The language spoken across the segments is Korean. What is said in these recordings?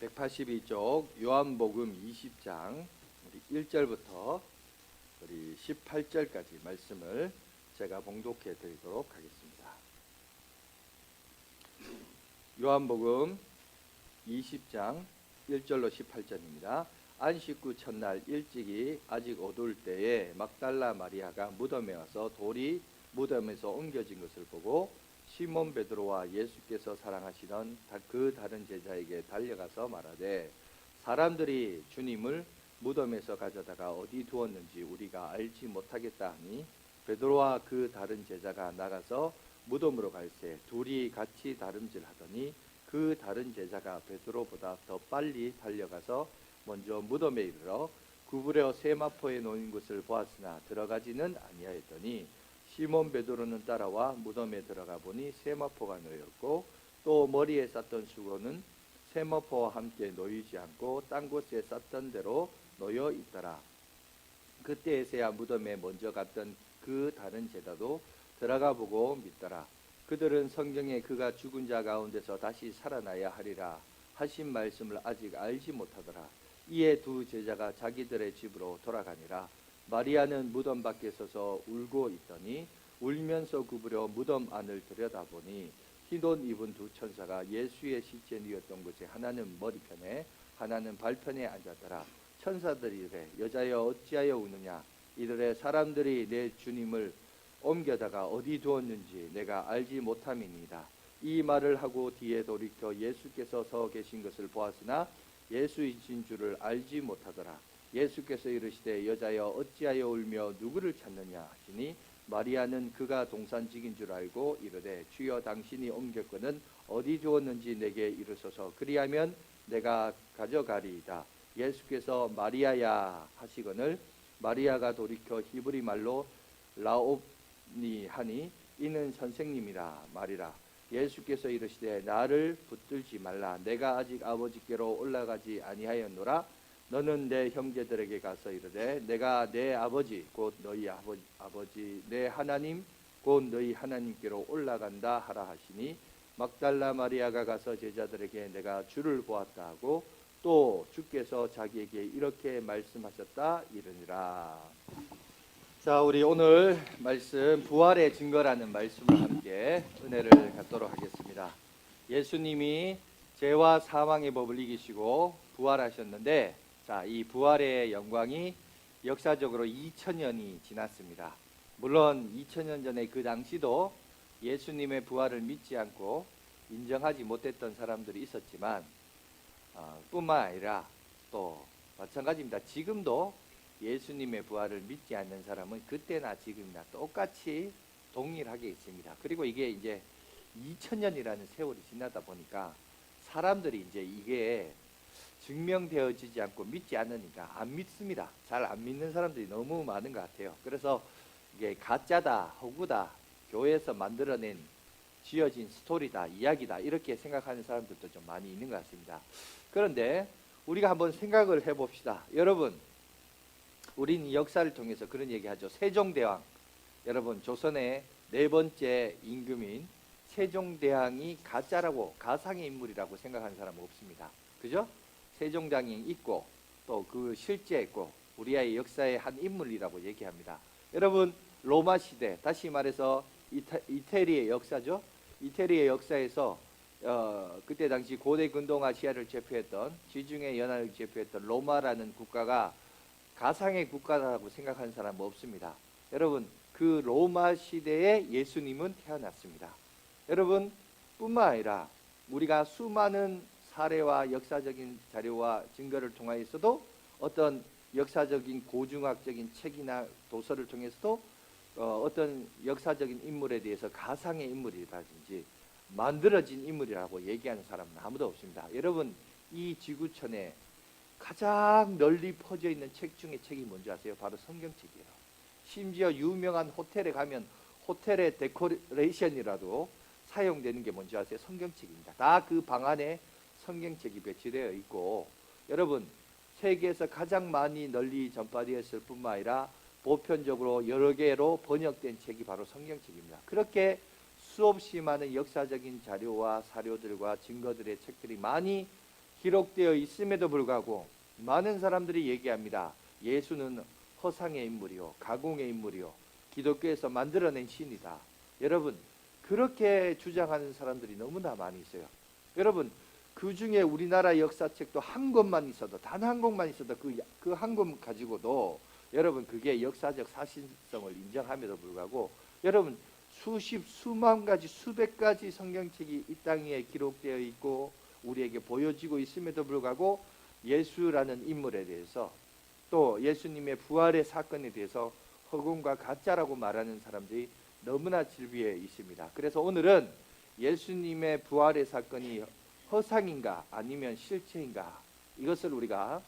182쪽 요한복음 20장 1절부터 우리 18절까지 말씀을 제가 봉독해 드리도록 하겠습니다. 요한복음 20장 1절로 18절입니다. 안식구 첫날 일찍이 아직 어두울 때에 막달라 마리아가 무덤에 와서 돌이 무덤에서 옮겨진 것을 보고 시몬 베드로와 예수께서 사랑하시던 그 다른 제자에게 달려가서 말하되 사람들이 주님을 무덤에서 가져다가 어디 두었는지 우리가 알지 못하겠다 하니 베드로와 그 다른 제자가 나가서 무덤으로 갈새 둘이 같이 다름질하더니 그 다른 제자가 베드로보다 더 빨리 달려가서 먼저 무덤에 이르러 구부려 세마포에 놓인 것을 보았으나 들어가지는 아니하였더니 시몬 베드로는 따라와 무덤에 들어가 보니 세마포가 놓였고 또 머리에 쌌던 수건은 세마포와 함께 놓이지 않고 딴 곳에 쌌던 대로 놓여 있더라. 그때에서야 무덤에 먼저 갔던 그 다른 제자도 들어가 보고 믿더라. 그들은 성경에 그가 죽은 자 가운데서 다시 살아나야 하리라 하신 말씀을 아직 알지 못하더라. 이에 두 제자가 자기들의 집으로 돌아가니라. 마리아는 무덤 밖에 서서 울고 있더니 울면서 구부려 무덤 안을 들여다보니 흰옷 입은 두 천사가 예수의 시체 누웠던 곳에 하나는 머리편에 하나는 발편에 앉았더라. 천사들이 이르되 여자여 어찌하여 우느냐. 이르되 사람들이 내 주님을 옮겨다가 어디 두었는지 내가 알지 못함이니이다. 이 말을 하고 뒤에 돌이켜 예수께서 서 계신 것을 보았으나 예수이신 줄을 알지 못하더라. 예수께서 이르시되 여자여 어찌하여 울며 누구를 찾느냐 하시니 마리아는 그가 동산직인 줄 알고 이르되 주여 당신이 옮겼거든 어디 두었는지 내게 이르소서 그리하면 내가 가져가리이다. 예수께서 마리아야 하시거늘 마리아가 돌이켜 히브리 말로 라옵니 하니 이는 선생님이라 말이라. 예수께서 이르시되 나를 붙들지 말라. 내가 아직 아버지께로 올라가지 아니하였노라. 너는 내 형제들에게 가서 이르되 내가 내 아버지 곧 너희 아버지 내 하나님 곧 너희 하나님께로 올라간다 하라 하시니 막달라 마리아가 가서 제자들에게 내가 주를 보았다 하고 또 주께서 자기에게 이렇게 말씀하셨다 이르니라. 자, 우리 오늘 말씀 부활의 증거라는 말씀을 함께 은혜를 갖도록 하겠습니다. 예수님이 죄와 사망의 법을 이기시고 부활하셨는데 자, 이 부활의 영광이 역사적으로 2000년이 지났습니다. 물론 2000년 전에 그 당시도 예수님의 부활을 믿지 않고 인정하지 못했던 사람들이 있었지만 뿐만 아니라 또 마찬가지입니다. 지금도 예수님의 부활을 믿지 않는 사람은 그때나 지금이나 똑같이 동일하게 있습니다. 그리고 이게 이제 2000년이라는 세월이 지나다 보니까 사람들이 이제 이게 증명되어지지 않고 믿지 않으니까 안 믿습니다. 잘 안 믿는 사람들이 너무 많은 것 같아요. 그래서 이게 가짜다, 허구다, 교회에서 만들어낸 지어진 스토리다, 이야기다 이렇게 생각하는 사람들도 좀 많이 있는 것 같습니다. 그런데 우리가 한번 생각을 해봅시다. 여러분, 우리는 역사를 통해서 그런 얘기하죠. 세종대왕, 여러분 조선의 네 번째 임금인 세종대왕이 가짜라고 가상의 인물이라고 생각하는 사람은 없습니다. 그죠? 세종대왕이 있고 또 그 실제 있고 우리의 역사의 한 인물이라고 얘기합니다. 여러분 로마 시대, 다시 말해서 이태리의 역사죠. 이태리의 역사에서 그때 당시 고대 근동아시아를 제패했던 지중해 연안을 제패했던 로마라는 국가가 가상의 국가라고 생각하는 사람은 없습니다. 여러분 그 로마 시대에 예수님은 태어났습니다. 여러분 뿐만 아니라 우리가 수많은 사례와 역사적인 자료와 증거를 통하여서도 어떤 역사적인 고증학적인 책이나 도서를 통해서도 어떤 역사적인 인물에 대해서 가상의 인물이라든지 만들어진 인물이라고 얘기하는 사람은 아무도 없습니다. 여러분 이 지구촌에 가장 널리 퍼져 있는 책 중에 책이 뭔지 아세요? 바로 성경책이에요. 심지어 유명한 호텔에 가면 호텔의 데코레이션이라도 사용되는 게 뭔지 아세요? 성경책입니다. 다 그 방 안에 성경책이 배치되어 있고 여러분 세계에서 가장 많이 널리 전파되었을 뿐만 아니라 보편적으로 여러 개로 번역된 책이 바로 성경책입니다. 그렇게 수없이 많은 역사적인 자료와 사료들과 증거들의 책들이 많이 기록되어 있음에도 불구하고 많은 사람들이 얘기합니다. 예수는 허상의 인물이요, 가공의 인물이요, 기독교에서 만들어낸 신이다. 여러분, 그렇게 주장하는 사람들이 너무나 많이 있어요. 여러분, 그 중에 우리나라 역사책도 한 권만 있어도, 단 한 권만 있어도 그 한 권 가지고도 여러분 그게 역사적 사실성을 인정함에도 불구하고 여러분 수만 가지, 수백 가지 성경책이 이 땅에 기록되어 있고 우리에게 보여지고 있음에도 불구하고 예수라는 인물에 대해서, 또 예수님의 부활의 사건에 대해서 허공과 가짜라고 말하는 사람들이 너무나 질비해 있습니다. 그래서 오늘은 예수님의 부활의 사건이 허상인가 아니면 실체인가, 이것을 우리가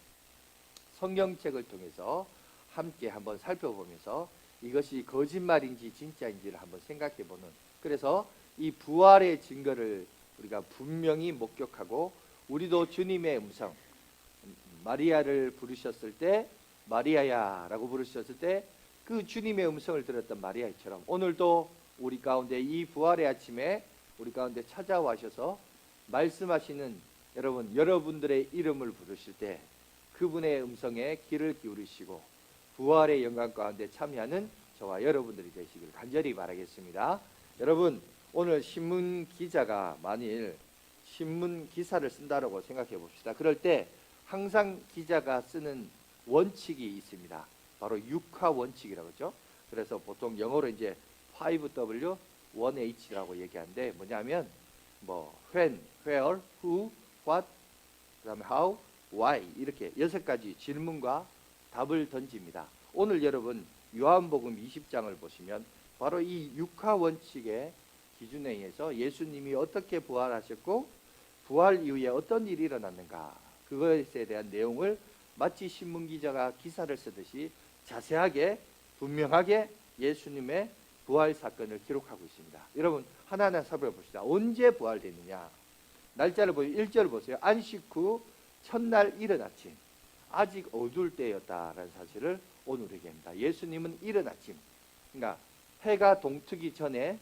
성경책을 통해서 함께 한번 살펴보면서 이것이 거짓말인지 진짜인지를 한번 생각해보는, 그래서 이 부활의 증거를 우리가 분명히 목격하고, 우리도 주님의 음성, 마리아를 부르셨을 때 마리아야 라고 부르셨을 때 그 주님의 음성을 들었던 마리아처럼 오늘도 우리 가운데 이 부활의 아침에 우리 가운데 찾아와셔서 말씀하시는 여러분들의 이름을 부르실 때 그분의 음성에 귀를 기울이시고 부활의 영광 가운데 참여하는 저와 여러분들이 되시길 간절히 바라겠습니다. 여러분, 오늘 신문 기자가 만일 신문 기사를 쓴다라고 생각해 봅시다. 그럴 때 항상 기자가 쓰는 원칙이 있습니다. 바로 육하 원칙이라고 하죠. 그래서 보통 영어로 이제 5W 1H라고 얘기하는데 뭐냐면 when, where, who, what, 그다음에 how, why, 이렇게 6가지 질문과 답을 던집니다. 오늘 여러분 요한복음 20장을 보시면 바로 이 육하 원칙의 기준에 의해서 예수님이 어떻게 부활하셨고 부활 이후에 어떤 일이 일어났는가, 그것에 대한 내용을 마치 신문기자가 기사를 쓰듯이 자세하게 분명하게 예수님의 부활 사건을 기록하고 있습니다. 여러분 하나하나 살펴봅시다. 언제 부활됐느냐, 날짜를 보세요. 1절 보세요. 안식 후 첫날 이른 아침, 아직 어두울 때였다라는 사실을 오늘 얘기합니다. 예수님은 이른 아침, 그러니까 해가 동트기 전에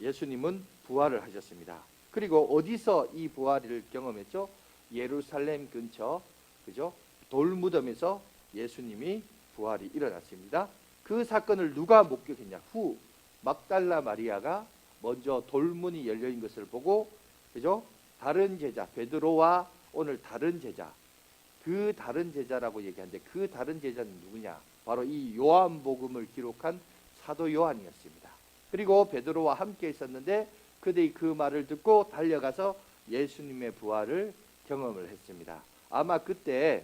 예수님은 부활을 하셨습니다. 그리고 어디서 이 부활을 경험했죠? 예루살렘 근처, 그죠? 돌무덤에서 예수님이 부활이 일어났습니다. 그 사건을 누가 목격했냐? 후 막달라 마리아가 먼저 돌문이 열려 있는 것을 보고, 그죠? 다른 제자 베드로와 오늘 다른 제자, 그 다른 제자라고 얘기하는데 그 다른 제자는 누구냐? 바로 이 요한복음을 기록한 사도 요한이었습니다. 그리고 베드로와 함께 있었는데 그들이 그 말을 듣고 달려가서 예수님의 부활을 경험을 했습니다. 아마 그때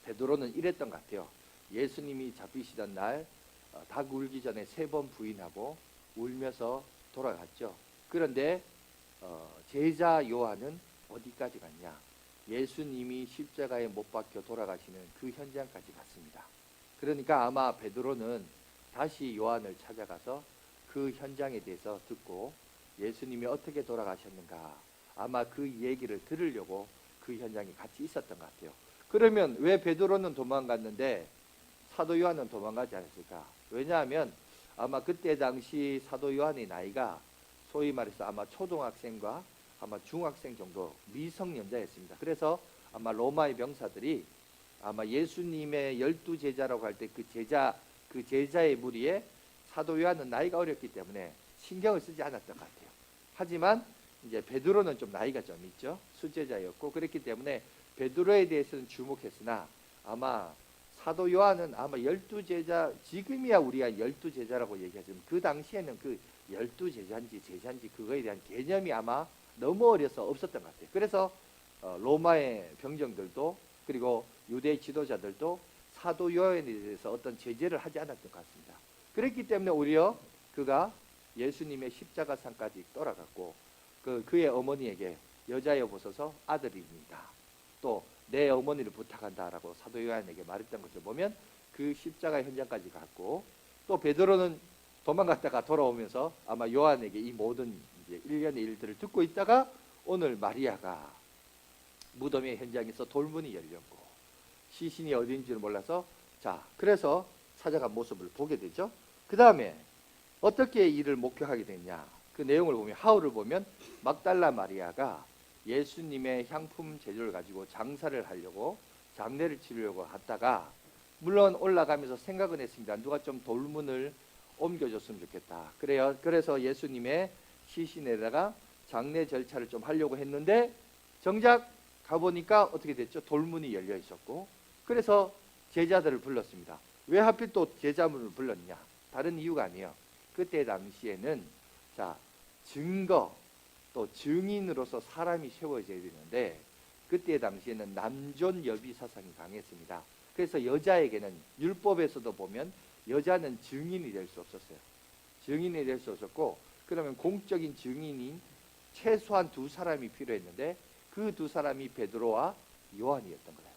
베드로는 이랬던 것 같아요. 예수님이 잡히시던 날 닭 울기 전에 3번 부인하고 울면서 돌아갔죠. 그런데 제자 요한은 어디까지 갔냐? 예수님이 십자가에 못 박혀 돌아가시는 그 현장까지 갔습니다. 그러니까 아마 베드로는 다시 요한을 찾아가서 그 현장에 대해서 듣고 예수님이 어떻게 돌아가셨는가, 아마 그 얘기를 들으려고 그 현장에 같이 있었던 것 같아요. 그러면 왜 베드로는 도망갔는데 사도 요한은 도망가지 않았을까? 왜냐하면 아마 그때 당시 사도 요한의 나이가 소위 말해서 아마 초등학생과 아마 중학생 정도 미성년자였습니다. 그래서 아마 로마의 병사들이 아마 예수님의 12제자라고 할 때 그 제자의 무리에 사도 요한은 나이가 어렸기 때문에 신경을 쓰지 않았던 것 같아요. 하지만 이제 베드로는 좀 나이가 좀 있죠. 수제자였고 그랬기 때문에 베드로에 대해서는 주목했으나 아마 사도 요한은 아마 12제자, 지금이야 우리가 12제자라고 얘기하지만 그 당시에는 그 12제자인지 제자인지 그거에 대한 개념이 아마 너무 어려서 없었던 것 같아요. 그래서 로마의 병정들도 그리고 유대 지도자들도 사도 요한에 대해서 어떤 제재를 하지 않았던 것 같습니다. 그랬기 때문에 오히려 그가 예수님의 십자가상까지 돌아갔고 그의 어머니에게 여자여 보소서 아들입니다. 또 내 어머니를 부탁한다라고 사도 요한에게 말했던 것을 보면 그 십자가 현장까지 갔고, 또 베드로는 도망갔다가 돌아오면서 아마 요한에게 이 모든 이제 일련의 일들을 듣고 있다가 오늘 마리아가 무덤의 현장에서 돌문이 열렸고 시신이 어딘지를 몰라서 그래서 찾아간 모습을 보게 되죠. 그 다음에 어떻게 이를 목격하게 됐냐? 그 내용을 보면 하울을 보면 막달라 마리아가 예수님의 향품 제조를 가지고 장사를 하려고 장례를 치르려고 갔다가 물론 올라가면서 생각은 했습니다. 누가 좀 돌문을 옮겨줬으면 좋겠다. 그래서 예수님의 시신에다가 장례 절차를 좀 하려고 했는데 정작 가보니까 어떻게 됐죠? 돌문이 열려 있었고, 그래서 제자들을 불렀습니다. 왜 하필 또 제자문을 불렀냐? 다른 이유가 아니에요. 그때 당시에는 증거 또 증인으로서 사람이 세워져야 되는데 그때 당시에는 남존 여비 사상이 강했습니다. 그래서 여자에게는 율법에서도 보면 여자는 증인이 될 수 없었어요. 증인이 될 수 없었고, 그러면 공적인 증인인 최소한 2사람이 필요했는데 그 2사람이 베드로와 요한이었던 거예요.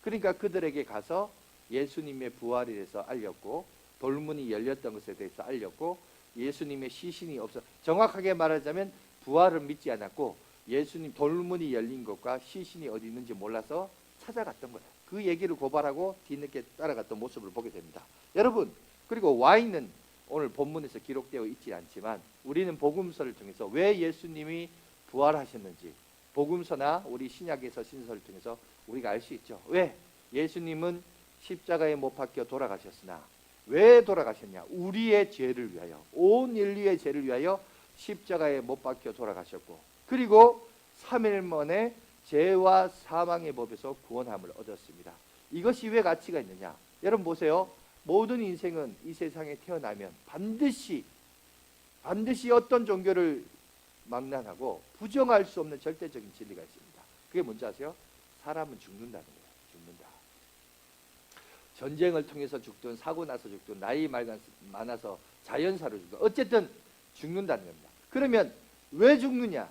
그러니까 그들에게 가서 예수님의 부활에 대해서 알렸고, 돌문이 열렸던 것에 대해서 알렸고, 예수님의 시신이 없어, 정확하게 말하자면 부활을 믿지 않았고 예수님 돌문이 열린 것과 시신이 어디 있는지 몰라서 찾아갔던 거예요. 그 얘기를 고발하고 뒤늦게 따라갔던 모습을 보게 됩니다. 여러분, 그리고 와인은 오늘 본문에서 기록되어 있지 않지만 우리는 복음서를 통해서 왜 예수님이 부활하셨는지 복음서나 우리 신약에서 신서를 통해서 우리가 알 수 있죠. 왜? 예수님은 십자가에 못 박혀 돌아가셨으나 왜 돌아가셨냐? 우리의 죄를 위하여, 온 인류의 죄를 위하여 십자가에 못 박혀 돌아가셨고, 그리고 3일 만에 죄와 사망의 법에서 구원함을 얻었습니다. 이것이 왜 가치가 있느냐? 여러분 보세요. 모든 인생은 이 세상에 태어나면 반드시 어떤 종교를 망라하고 부정할 수 없는 절대적인 진리가 있습니다. 그게 뭔지 아세요? 사람은 죽는다는 거예요. 죽는다. 전쟁을 통해서 죽든 사고 나서 죽든 나이 많아서 자연사로 죽든 어쨌든 죽는다는 겁니다. 그러면 왜 죽느냐?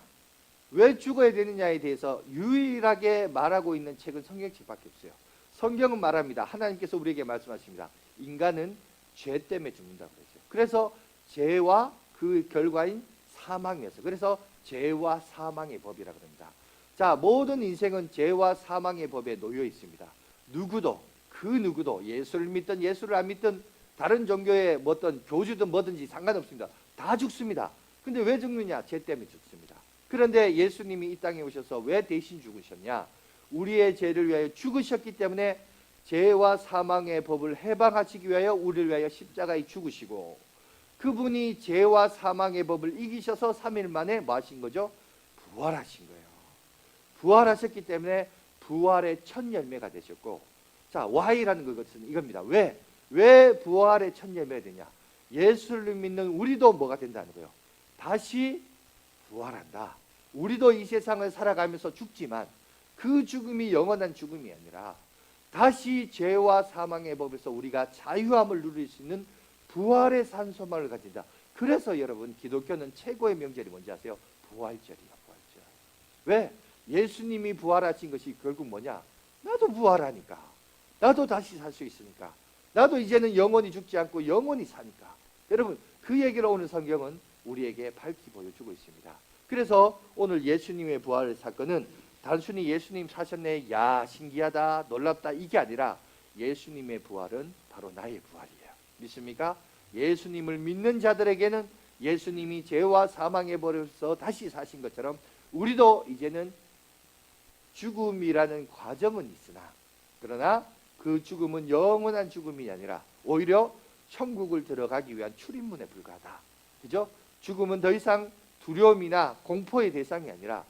왜 죽어야 되느냐에 대해서 유일하게 말하고 있는 책은 성경책밖에 없어요. 성경은 말합니다. 하나님께서 우리에게 말씀하십니다. 인간은 죄 때문에 죽는다고 그러죠. 그래서 죄와 그 결과인 사망이었어요. 그래서 죄와 사망의 법이라고 합니다. 자, 모든 인생은 죄와 사망의 법에 놓여 있습니다. 그 누구도 예수를 믿든 예수를 안 믿든 다른 종교의 어떤 교주든 뭐든지 상관없습니다. 다 죽습니다. 근데 왜 죽느냐? 죄 때문에 죽습니다. 그런데 예수님이 이 땅에 오셔서 왜 대신 죽으셨냐? 우리의 죄를 위하여 죽으셨기 때문에 죄와 사망의 법을 해방하시기 위하여 우리를 위하여 십자가에 죽으시고, 그분이 죄와 사망의 법을 이기셔서 3일 만에 뭐 하신 거죠? 부활하신 거예요. 부활하셨기 때문에 부활의 첫 열매가 되셨고, 자, Y라는 것은 이겁니다. 왜 부활의 첫 열매가 되냐? 예수를 믿는 우리도 뭐가 된다는 거예요? 다시 부활한다. 우리도 이 세상을 살아가면서 죽지만 그 죽음이 영원한 죽음이 아니라 다시 죄와 사망의 법에서 우리가 자유함을 누릴 수 있는 부활의 산소망을 가진다. 그래서 여러분, 기독교는 최고의 명절이 뭔지 아세요? 부활절이에요. 부활절. 왜? 예수님이 부활하신 것이 결국 뭐냐? 나도 부활하니까, 나도 다시 살 수 있으니까, 나도 이제는 영원히 죽지 않고 영원히 사니까. 여러분, 그 얘기를 오늘 성경은 우리에게 밝히 보여주고 있습니다. 그래서 오늘 예수님의 부활의 사건은 단순히 예수님 사셨네, 야 신기하다, 놀랍다, 이게 아니라 예수님의 부활은 바로 나의 부활이에요. 믿습니까? 예수님을 믿는 자들에게는 예수님이 죄와 사망의 벌에서 다시 사신 것처럼 우리도 이제는 죽음이라는 과정은 있으나, 그러나 그 죽음은 영원한 죽음이 아니라 오히려 천국을 들어가기 위한 출입문에 불과하다. 그죠? 죽음은 더 이상 두려움이나 공포의 대상이 아니라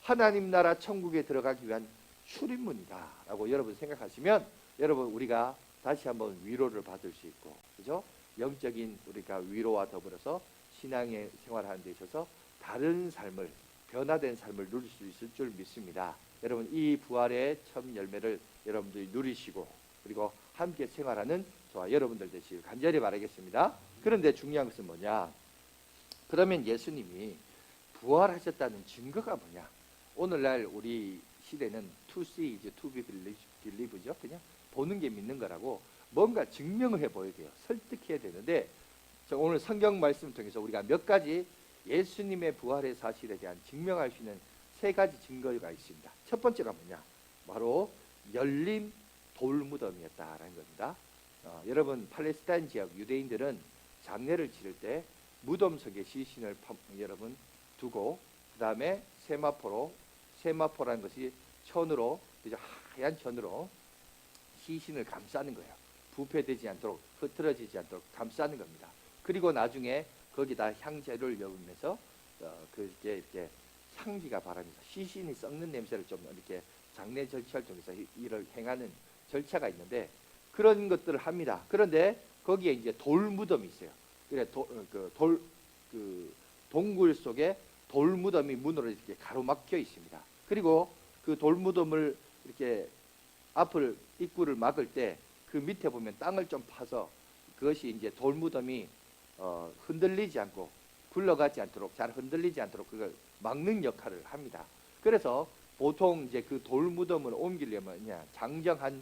하나님 나라 천국에 들어가기 위한 출입문이다 라고 여러분 생각하시면, 여러분 우리가 다시 한번 위로를 받을 수 있고, 그죠? 영적인 우리가 위로와 더불어서 신앙의 생활하는 데 있어서 다른 삶을, 변화된 삶을 누릴 수 있을 줄 믿습니다. 여러분, 이 부활의 첫 열매를 여러분들이 누리시고 그리고 함께 생활하는 저와 여러분들 되시길 간절히 바라겠습니다. 그런데 중요한 것은 뭐냐? 그러면 예수님이 부활하셨다는 증거가 뭐냐? 오늘날 우리 시대는 to see is to be believe죠. 그냥 보는 게 믿는 거라고 뭔가 증명을 해보여야 돼요. 설득해야 되는데, 오늘 성경 말씀 통해서 우리가 몇 가지 예수님의 부활의 사실에 대한 증명할 수 있는 3가지 증거가 있습니다. 첫 번째가 뭐냐? 바로 열린 돌무덤이었다라는 겁니다. 여러분, 팔레스타인 지역 유대인들은 장례를 치를 때 무덤 속에 시신을 여러분 두고 그 다음에 세마포로 세마포라는 것이 천으로, 그죠? 하얀 천으로 시신을 감싸는 거예요. 부패되지 않도록, 흐트러지지 않도록 감싸는 겁니다. 그리고 나중에 거기다 향재를 넣으면서 그게 이렇게 향기가 바라면서 시신이 썩는 냄새를 좀 이렇게 장례 절차를 통해서 이를 행하는 절차가 있는데 그런 것들을 합니다. 그런데 거기에 이제 돌 무덤이 있어요. 그래 동굴 속에 돌 무덤이 문으로 이렇게 가로막혀 있습니다. 그리고 그 돌 무덤을 이렇게 앞을 입구를 막을 때 그 밑에 보면 땅을 좀 파서 그것이 이제 돌 무덤이 흔들리지 않고 굴러가지 않도록, 잘 흔들리지 않도록 그걸 막는 역할을 합니다. 그래서 보통 이제 그 돌 무덤을 옮기려면 그냥 장정 한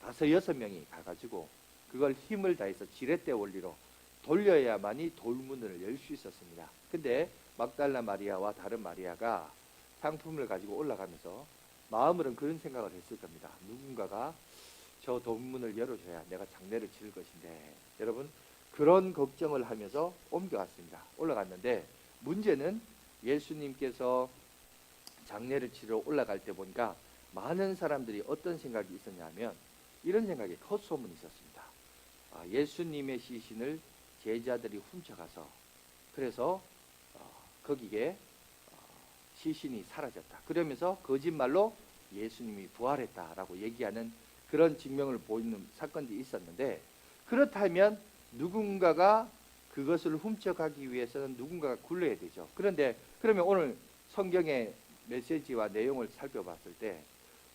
5-6명이 가가지고 그걸 힘을 다해서 지렛대 원리로 돌려야만이 돌문을 열 수 있었습니다. 근데 막달라 마리아와 다른 마리아가 상품을 가지고 올라가면서 마음으로는 그런 생각을 했을 겁니다. 누군가가 저 돌문을 열어줘야 내가 장례를 치를 것인데, 여러분 그런 걱정을 하면서 옮겨왔습니다. 올라갔는데 문제는 예수님께서 장례를 치러 올라갈 때 보니까 많은 사람들이 어떤 생각이 있었냐면 이런 생각이 헛소문이 있었습니다. 예수님의 시신을 제자들이 훔쳐가서 그래서 거기에 시신이 사라졌다. 그러면서 거짓말로 예수님이 부활했다라고 얘기하는 그런 증명을 보이는 사건이 있었는데, 그렇다면 누군가가 그것을 훔쳐가기 위해서는 누군가가 굴러야 되죠. 그런데 그러면 오늘 성경의 메시지와 내용을 살펴봤을 때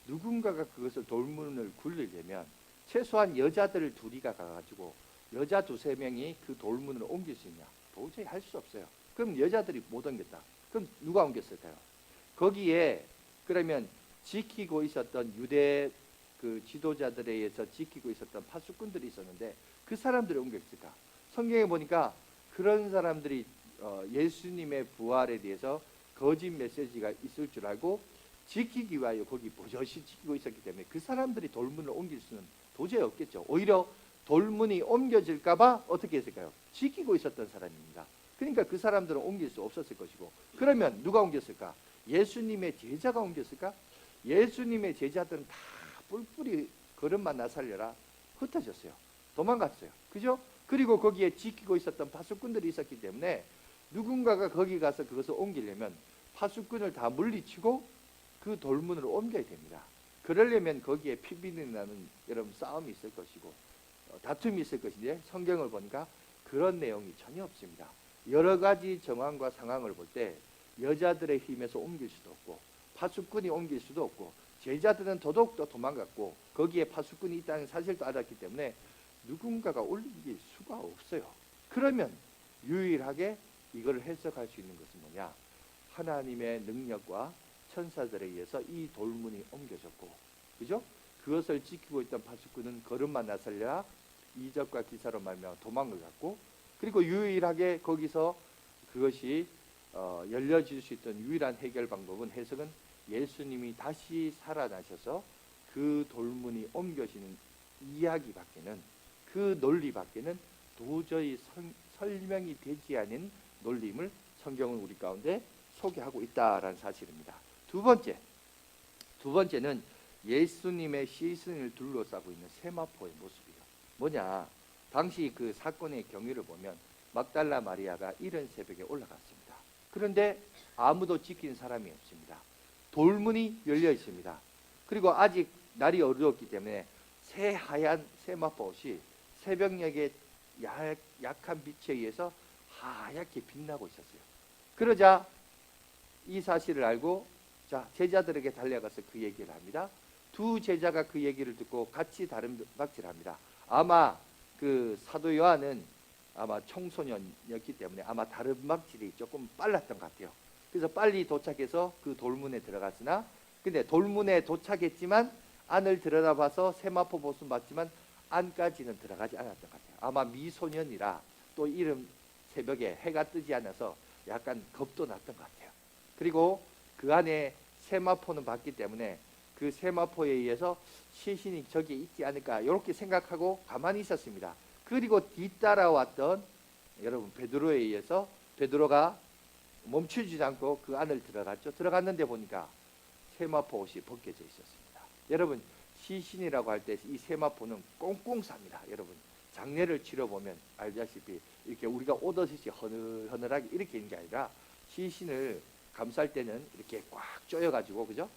누군가가 그것을 돌문을 굴리려면 최소한 여자들 둘이가 가가지고 여자 2-3명이 그 돌문을 옮길 수 있냐? 도저히 할 수 없어요. 그럼 여자들이 못 옮겼다. 그럼 누가 옮겼을까요? 거기에 그러면 지키고 있었던 유대 그 지도자들에 의해서 지키고 있었던 파수꾼들이 있었는데 그 사람들이 옮겼을까? 성경에 보니까 그런 사람들이 예수님의 부활에 대해서 거짓 메시지가 있을 줄 알고 지키기 위하여 거기 보조시 지키고 있었기 때문에 그 사람들이 돌문을 옮길 수는 도저히 없겠죠. 오히려 돌문이 옮겨질까 봐 어떻게 했을까요? 지키고 있었던 사람입니다. 그러니까 그 사람들은 옮길 수 없었을 것이고, 그러면 누가 옮겼을까? 예수님의 제자가 옮겼을까? 예수님의 제자들은 다 뿔뿔이 걸음만 나살려라 흩어졌어요. 도망갔어요. 그죠? 그리고 거기에 지키고 있었던 파수꾼들이 있었기 때문에 누군가가 거기 가서 그것을 옮기려면 파수꾼을 다 물리치고 그 돌문으로 옮겨야 됩니다. 그러려면 거기에 피비린내 나는 여러분 싸움이 있을 것이고 다툼이 있을 것인데 성경을 보니까 그런 내용이 전혀 없습니다. 여러 가지 정황과 상황을 볼 때 여자들의 힘에서 옮길 수도 없고 파수꾼이 옮길 수도 없고 제자들은 더더욱더 도망갔고 거기에 파수꾼이 있다는 사실도 알았기 때문에 누군가가 옮길 수가 없어요. 그러면 유일하게 이걸 해석할 수 있는 것은 뭐냐? 하나님의 능력과 천사들에 의해서 이 돌문이 옮겨졌고, 그죠? 그것을 지키고 있던 파수꾼은 걸음만 나설려 이적과 기사로 말미암아 도망을 갔고, 그리고 유일하게 거기서 그것이 열려질 수 있던 유일한 해결 방법은, 해석은 예수님이 다시 살아나셔서 그 돌문이 옮겨지는 이야기밖에는, 그 논리밖에는 도저히 설명이 되지 않은 논리임을 성경은 우리 가운데 소개하고 있다라는 사실입니다. 두 번째는 예수님의 시신을 둘러싸고 있는 세마포의 모습이에요. 뭐냐? 당시 그 사건의 경위를 보면 막달라 마리아가 이른 새벽에 올라갔습니다. 그런데 아무도 지키는 사람이 없습니다. 돌문이 열려 있습니다. 그리고 아직 날이 어두웠기 때문에 새하얀 세마포옷이 새벽녘의 약한 빛에 의해서 하얗게 빛나고 있었어요. 그러자 이 사실을 알고 제자들에게 달려가서 그 얘기를 합니다. 두 제자가 그 얘기를 듣고 같이 다름박질을 합니다. 아마 그 사도 요한은 아마 청소년이었기 때문에 아마 다름박질이 조금 빨랐던 것 같아요. 그래서 빨리 도착해서 그 돌문에 들어갔으나, 근데 돌문에 도착했지만 안을 들여다봐서 세마포 보수 맞지만 안까지는 들어가지 않았던 것 같아요. 아마 미소년이라 또 이른 새벽에 해가 뜨지 않아서 약간 겁도 났던 것 같아요. 그리고 그 안에 세마포는 봤기 때문에 그 세마포에 의해서 시신이 저기에 있지 않을까 이렇게 생각하고 가만히 있었습니다. 그리고 뒤따라왔던 여러분 베드로에 의해서 베드로가 멈추지 않고 그 안을 들어갔죠. 들어갔는데 보니까 세마포 옷이 벗겨져 있었습니다. 여러분, 시신이라고 할 때 이 세마포는 꽁꽁 쌉니다. 여러분, 장례를 치러보면 알다시피 이렇게 우리가 오듯이 허늘허늘하게 이렇게 있는 게 아니라 시신을 감쌀 때는 이렇게 꽉 조여가지고, 그죠?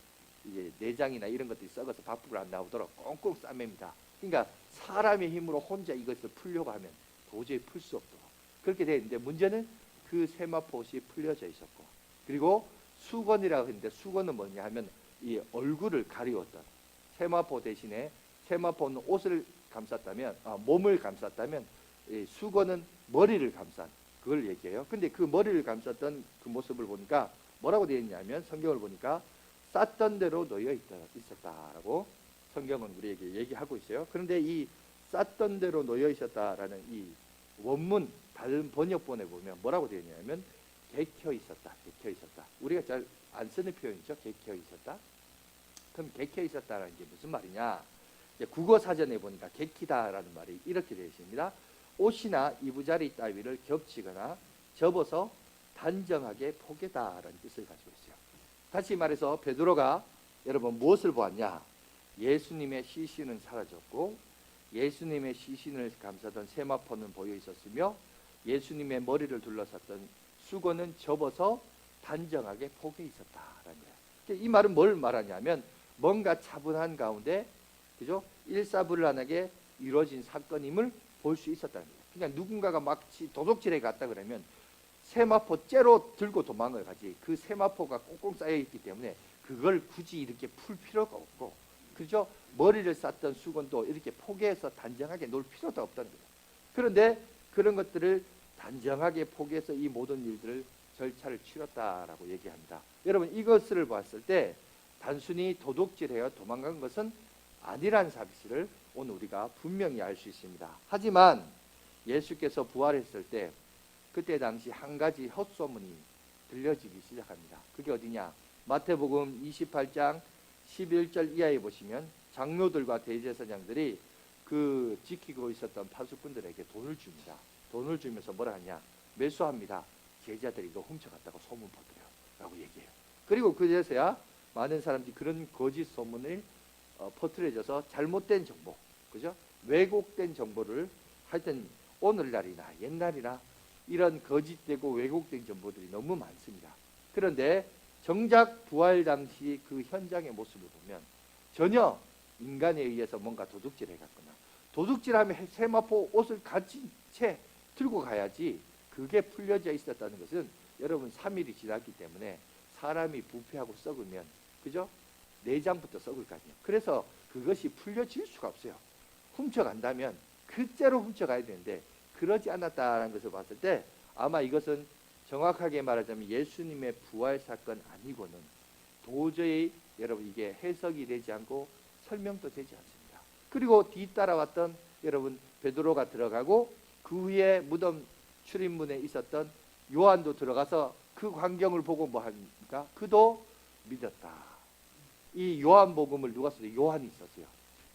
이제 내장이나 이런 것들이 썩어서 밖으로 안 나오도록 꽁꽁 싸맵니다. 그러니까 사람의 힘으로 혼자 이것을 풀려고 하면 도저히 풀 수 없도록 그렇게 되어 있는데, 문제는 그 세마포 옷이 풀려져 있었고, 그리고 수건이라고 했는데 수건은 뭐냐 하면 이 얼굴을 가리웠던, 세마포 대신에 세마포는 옷을 감쌌다면, 몸을 감쌌다면, 이 수건은 머리를 감싼 그걸 얘기해요. 근데 그 머리를 감쌌던 그 모습을 보니까 뭐라고 되어 있냐면, 성경을 보니까 쌌던 대로 놓여 있었다라고 성경은 우리에게 얘기하고 있어요. 그런데 이 쌌던 대로 놓여 있었다라는 이 원문 다른 번역본에 보면 뭐라고 되어 있냐면 개켜 있었다, 개켜 있었다. 우리가 잘 안 쓰는 표현이죠. 개켜 있었다. 그럼 개켜 있었다라는 게 무슨 말이냐? 국어 사전에 보니까 개키다라는 말이 이렇게 되어 있습니다. 옷이나 이부자리 따위를 겹치거나 접어서 단정하게 포개다라는 뜻을 가지고 있어요. 다시 말해서 베드로가 여러분 무엇을 보았냐? 예수님의 시신은 사라졌고, 예수님의 시신을 감싸던 세마포는 보여 있었으며, 예수님의 머리를 둘러쌌던 수건은 접어서 단정하게 포개 있었다라는 거예요. 이 말은 뭘 말하냐면, 뭔가 차분한 가운데, 그죠? 일사불란하게 이루어진 사건임을 볼 수 있었다는 거예요. 그러니까 누군가가 마치 도둑질에 갔다 그러면 세마포 째로 들고 도망을 가지, 그 세마포가 꽁꽁 쌓여 있기 때문에 그걸 굳이 이렇게 풀 필요가 없고, 그죠? 머리를 쌌던 수건도 이렇게 포개해서 단정하게 놓을 필요도 없다는 거예요. 그런데 그런 것들을 단정하게 포개해서 이 모든 일들을 절차를 치렀다라고 얘기합니다. 여러분, 이것을 봤을 때 단순히 도둑질해요 도망간 것은 아니란 사실을 오늘 우리가 분명히 알 수 있습니다. 하지만 예수께서 부활했을 때 그때 당시 한 가지 헛소문이 들려지기 시작합니다. 그게 어디냐? 마태복음 28장 11절 이하에 보시면 장로들과 대제사장들이 그 지키고 있었던 파수꾼들에게 돈을 줍니다. 돈을 주면서 뭐라 하냐? 매수합니다. 제자들이 이거 훔쳐갔다고 소문 퍼뜨려 라고 얘기해요. 그리고 그제서야 많은 사람들이 그런 거짓 소문을 퍼뜨려져서 잘못된 정보, 그죠? 왜곡된 정보를, 하여튼 오늘날이나 옛날이나 이런 거짓되고 왜곡된 정보들이 너무 많습니다. 그런데 정작 부활 당시 그 현장의 모습을 보면 전혀 인간에 의해서 뭔가 도둑질해 갔거나, 도둑질하면 세마포 옷을 가진 채 들고 가야지 그게 풀려져 있었다는 것은, 여러분 3일이 지났기 때문에 사람이 부패하고 썩으면, 그죠? 내장부터 썩을 거 아니에요. 그래서 그것이 풀려질 수가 없어요. 훔쳐간다면 그대로 훔쳐가야 되는데 그러지 않았다는 것을 봤을 때 아마 이것은 정확하게 말하자면 예수님의 부활 사건 아니고는 도저히 여러분 이게 해석이 되지 않고 설명도 되지 않습니다. 그리고 뒤따라왔던 여러분 베드로가 들어가고 그 후에 무덤 출입문에 있었던 요한도 들어가서 그 광경을 보고 뭐 합니까? 그도 믿었다. 이 요한복음을 누가 썼어요? 요한이 썼어요.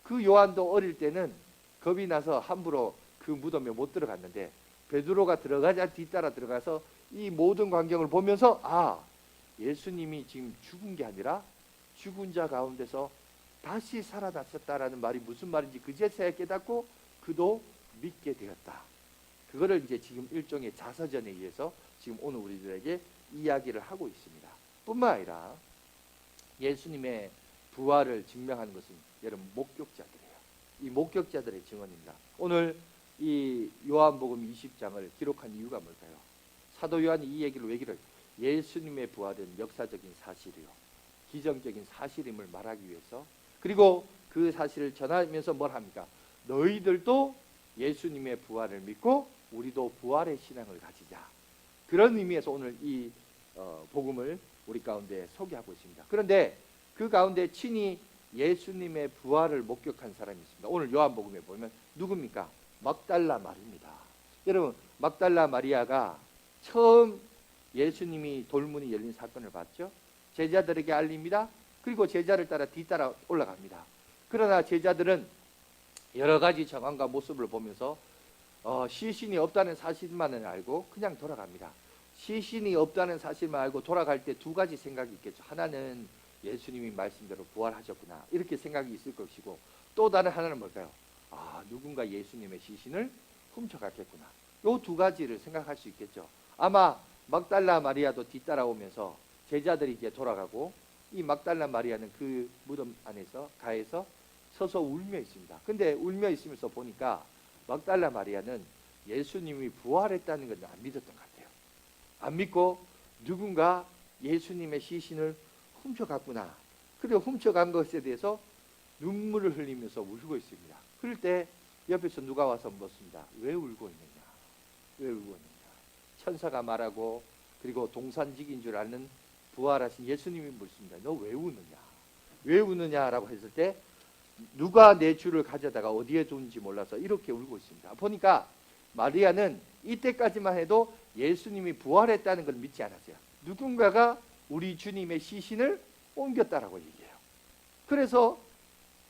그 요한도 어릴 때는 겁이 나서 함부로 그 무덤에 못 들어갔는데 베드로가 들어가자 뒤따라 들어가서 이 모든 광경을 보면서 예수님이 지금 죽은 게 아니라 죽은 자 가운데서 다시 살아났었다라는 말이 무슨 말인지 그제서야 깨닫고 그도 믿게 되었다. 그거를 이제 지금 일종의 자서전에 의해서 지금 오늘 우리들에게 이야기를 하고 있습니다. 뿐만 아니라 예수님의 부활을 증명하는 것은 여러분 목격자들이에요. 이 목격자들의 증언입니다. 오늘 이 요한복음 20장을 기록한 이유가 뭘까요? 사도 요한이 이 얘기를 왜 기록해요? 예수님의 부활은 역사적인 사실이요, 기정적인 사실임을 말하기 위해서, 그리고 그 사실을 전하면서 뭘 합니까? 너희들도 예수님의 부활을 믿고 우리도 부활의 신앙을 가지자. 그런 의미에서 오늘 이 복음을 우리 가운데 소개하고 있습니다. 그런데 그 가운데 친히 예수님의 부활을 목격한 사람이 있습니다. 오늘 요한복음에 보면 누굽니까? 막달라 마리입니다. 여러분, 막달라 마리아가 처음 예수님이 돌문이 열린 사건을 봤죠. 제자들에게 알립니다. 그리고 제자를 따라 뒤따라 올라갑니다. 그러나 제자들은 여러 가지 정황과 모습을 보면서 시신이 없다는 사실만은 알고 그냥 돌아갑니다. 시신이 없다는 사실만 알고 돌아갈 때 두 가지 생각이 있겠죠. 하나는 예수님이 말씀대로 부활하셨구나 이렇게 생각이 있을 것이고, 또 다른 하나는 뭘까요? 누군가 예수님의 시신을 훔쳐갔겠구나. 요 두 가지를 생각할 수 있겠죠. 아마 막달라 마리아도 뒤따라오면서 제자들이 이제 돌아가고, 이 막달라 마리아는 그 무덤 안에서 가에서 서서 울며 있습니다. 근데 울며 있으면서 보니까 막달라 마리아는 예수님이 부활했다는 건 안 믿었던 것 같아요. 안 믿고 누군가 예수님의 시신을 훔쳐갔구나. 그리고 훔쳐간 것에 대해서 눈물을 흘리면서 울고 있습니다. 그럴 때 옆에서 누가 와서 묻습니다. 왜 울고 있느냐? 왜 울고 있느냐? 천사가 말하고, 그리고 동산직인 줄 아는 부활하신 예수님이 묻습니다. 너 왜 우느냐? 왜 우느냐라고 했을 때 누가 내 주를 가져다가 어디에 둔지 몰라서 이렇게 울고 있습니다. 보니까 마리아는 이때까지만 해도 예수님이 부활했다는 걸 믿지 않았어요. 누군가가 우리 주님의 시신을 옮겼다라고 얘기해요. 그래서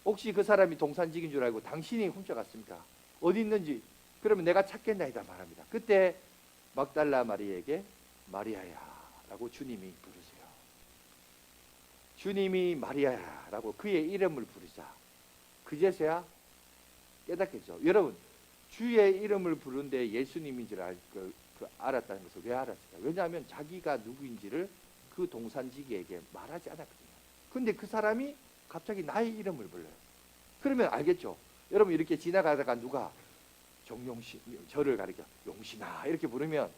혹시 그 사람이 동산직인 줄 알고 당신이 훔쳐갔습니까? 어디 있는지 그러면 내가 찾겠나이다 말합니다. 그때 막달라 마리아에게 마리아야 라고 주님이 부르세요. 주님이 마리아야 라고 그의 이름을 부르자 그제서야 깨닫겠죠. 여러분, 주의 이름을 부르는데 예수님인 줄 알았다는 것을 왜 알았을까? 왜냐하면 자기가 누구인지를 그 동산지기에게 말하지 않았거든요. 근데 그 사람이 갑자기 나의 이름을 불러요. 그러면 알겠죠. 여러분, 이렇게 지나가다가 누가 정용신, 저를 가리켜 용신아 이렇게 부르면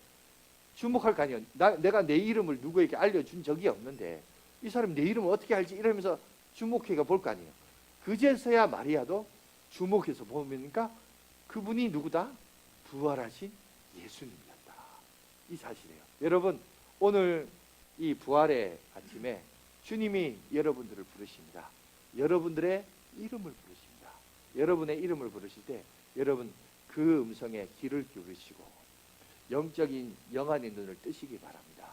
주목할 거 아니에요. 내가 내 이름을 누구에게 알려준 적이 없는데 이 사람이 내 이름을 어떻게 알지? 이러면서 주목해가 볼 거 아니에요. 그제서야 마리아도 주목해서 보니까 그분이 누구다? 부활하신 예수님이었다. 이 사실이에요. 여러분, 오늘 이 부활의 아침에 주님이 여러분들을 부르십니다. 여러분들의 이름을 부르십니다. 여러분의 이름을 부르실 때 여러분 그 음성에 귀를 기울이시고 영적인 영안의 눈을 뜨시기 바랍니다.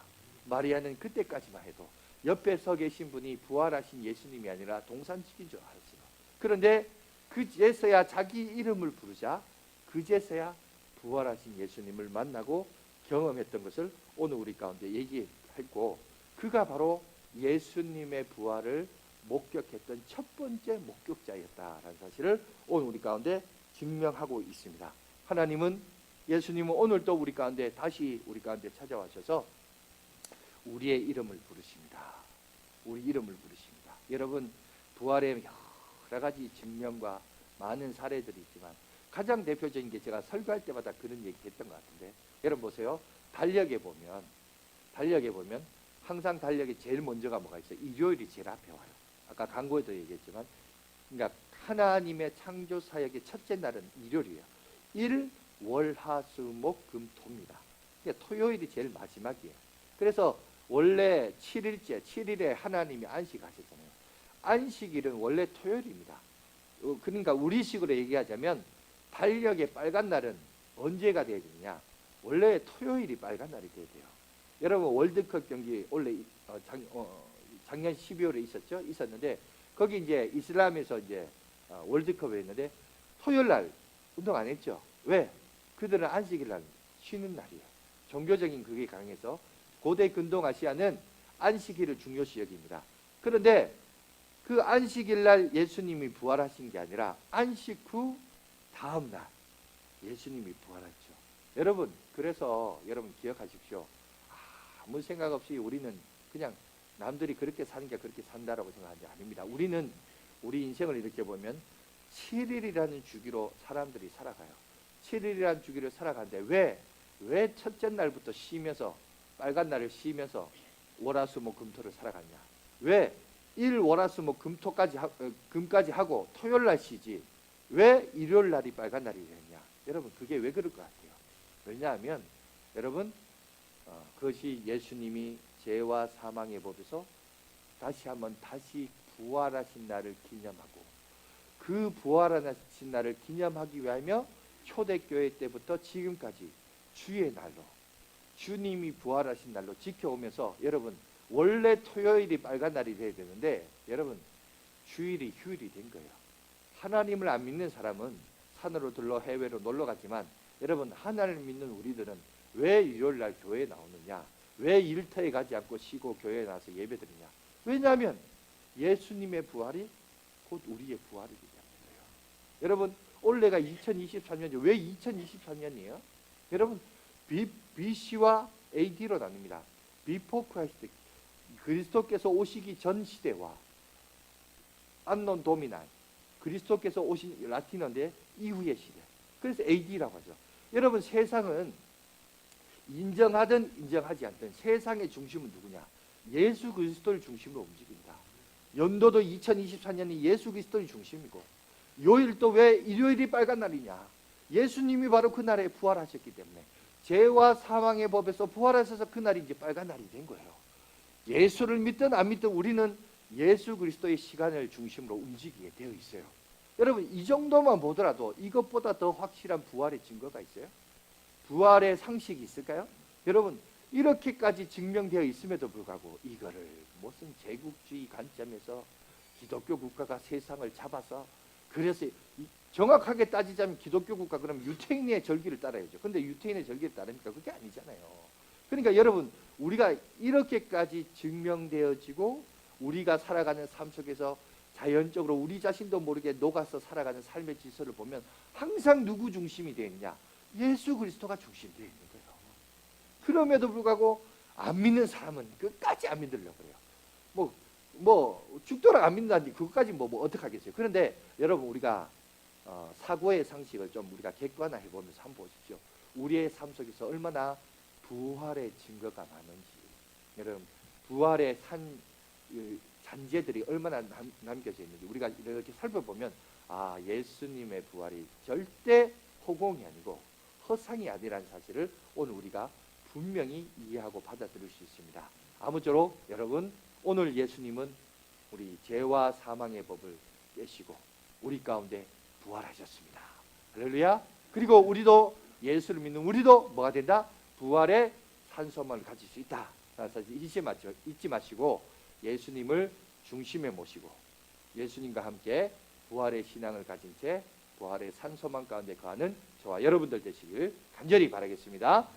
마리아는 그때까지만 해도 옆에 서 계신 분이 부활하신 예수님이 아니라 동산직인 줄 알았어요. 그런데 그제서야 자기 이름을 부르자 그제서야 부활하신 예수님을 만나고 경험했던 것을 오늘 우리 가운데 얘기했고, 그가 바로 예수님의 부활을 목격했던 첫 번째 목격자였다라는 사실을 오늘 우리 가운데 증명하고 있습니다. 하나님은, 예수님은 오늘도 우리 가운데 다시 우리 가운데 찾아와셔서 우리의 이름을 부르십니다. 우리 이름을 부르십니다. 여러분, 부활의 여러 가지 증명과 많은 사례들이 있지만 가장 대표적인 게 제가 설교할 때마다 그런 얘기 했던 것 같은데, 여러분 보세요. 달력에 보면 항상 달력에 제일 먼저가 뭐가 있어요? 일요일이 제일 앞에 와요. 아까 광고에도 얘기했지만, 그러니까 하나님의 창조 사역의 첫째 날은 일요일이에요. 일, 월, 화, 수, 목, 금, 토입니다. 그러니까 토요일이 제일 마지막이에요. 그래서 원래 7일째, 7일에 하나님이 안식하셨잖아요. 안식일은 원래 토요일입니다. 그러니까 우리식으로 얘기하자면 달력의 빨간 날은 언제가 돼야 되느냐? 원래 토요일이 빨간 날이 돼야 돼요. 여러분, 월드컵 경기 원래 작년 12월에 있었는데 거기 이제 이슬람에서 이제 월드컵을 했는데 토요일 날 운동 안 했죠. 왜? 그들은 안식일 날 쉬는 날이에요. 종교적인 그게 강해서 고대 근동 아시아는 안식일을 중요시 여깁니다. 그런데 그 안식일 날 예수님이 부활하신 게 아니라 안식 후 다음 날 예수님이 부활했죠. 여러분, 그래서 여러분 기억하십시오. 아무 생각 없이 우리는 그냥 남들이 그렇게 사는 게 그렇게 산다라고 생각하는 게 아닙니다. 우리는 우리 인생을 이렇게 보면 7일이라는 주기로 사람들이 살아가요. 7일이라는 주기로 살아가는데 왜 첫째 날부터 쉬면서 빨간 날을 쉬면서 월화수목금토를 살아갔냐? 왜 금까지 하고 토요일 날 쉬지? 왜 일요일 날이 빨간 날이 되느냐? 여러분, 그게 왜 그럴 것 같아요? 왜냐하면 여러분, 그것이 예수님이 죄와 사망의 법에서 다시 부활하신 날을 기념하고, 그 부활하신 날을 기념하기 위하여 초대교회 때부터 지금까지 주의 날로, 주님이 부활하신 날로 지켜오면서, 여러분, 원래 토요일이 빨간 날이 돼야 되는데 여러분, 주일이 휴일이 된 거예요. 하나님을 안 믿는 사람은 산으로 들러 해외로 놀러 가지만, 여러분, 하나님을 믿는 우리들은 왜 일요일 날 교회에 나오느냐? 왜 일터에 가지 않고 쉬고 교회에 나와서 예배드리냐? 왜냐하면 예수님의 부활이 곧 우리의 부활이기 때문이에요. 여러분, 올해가 2023년이죠. 왜 2023년이에요? 여러분, BC와 AD로 나뉩니다. Before Christ, 그리스도께서 오시기 전 시대와 안논 도미나이, 그리스도께서 오신 라틴어인데 이후의 시대. 그래서 AD라고 하죠. 여러분, 세상은 인정하든 인정하지 않든 세상의 중심은 누구냐? 예수 그리스도를 중심으로 움직입니다. 연도도 2024년이 예수 그리스도의 중심이고, 요일도 왜 일요일이 빨간 날이냐? 예수님이 바로 그 날에 부활하셨기 때문에 죄와 사망의 법에서 부활하셔서 그 날이 이제 빨간 날이 된 거예요. 예수를 믿든 안 믿든 우리는 예수 그리스도의 시간을 중심으로 움직이게 되어 있어요. 여러분, 이 정도만 보더라도 이것보다 더 확실한 부활의 증거가 있어요? 부활의 상식이 있을까요? 여러분, 이렇게까지 증명되어 있음에도 불구하고 이거를 무슨 제국주의 관점에서 기독교 국가가 세상을 잡아서, 그래서 정확하게 따지자면 기독교 국가 그러면 유태인의 절기를 따라야죠. 근데 유태인의 절기를 따르니까 그게 아니잖아요. 그러니까 여러분, 우리가 이렇게까지 증명되어지고 우리가 살아가는 삶 속에서 자연적으로 우리 자신도 모르게 녹아서 살아가는 삶의 질서를 보면 항상 누구 중심이 되어 있냐? 예수 그리스도가 중심되어 있는 거예요. 그럼에도 불구하고 안 믿는 사람은 끝까지 안 믿으려고 그래요. 죽도록 안 믿는다니 그것까지 뭐 어떻게 하겠어요. 그런데 여러분, 우리가 사고의 상식을 좀 우리가 객관화해 보면서 한번 보십시오. 우리의 삶 속에서 얼마나 부활의 증거가 많은지, 여러분, 부활의 잔재들이 얼마나 남겨져 있는지 우리가 이렇게 살펴보면, 예수님의 부활이 절대 허공이 아니고 허상이 아니라는 사실을 오늘 우리가 분명히 이해하고 받아들일 수 있습니다. 아무쪼록 여러분, 오늘 예수님은 우리 죄와 사망의 법을 깨시고 우리 가운데 부활하셨습니다. 할렐루야. 그리고 우리도, 예수를 믿는 우리도 뭐가 된다? 부활의 산소망을 가질 수 있다. 잊지 마시고 예수님을 중심에 모시고 예수님과 함께 부활의 신앙을 가진 채 부활의 산소망 가운데 거하는 저와 여러분들 되시길 간절히 바라겠습니다.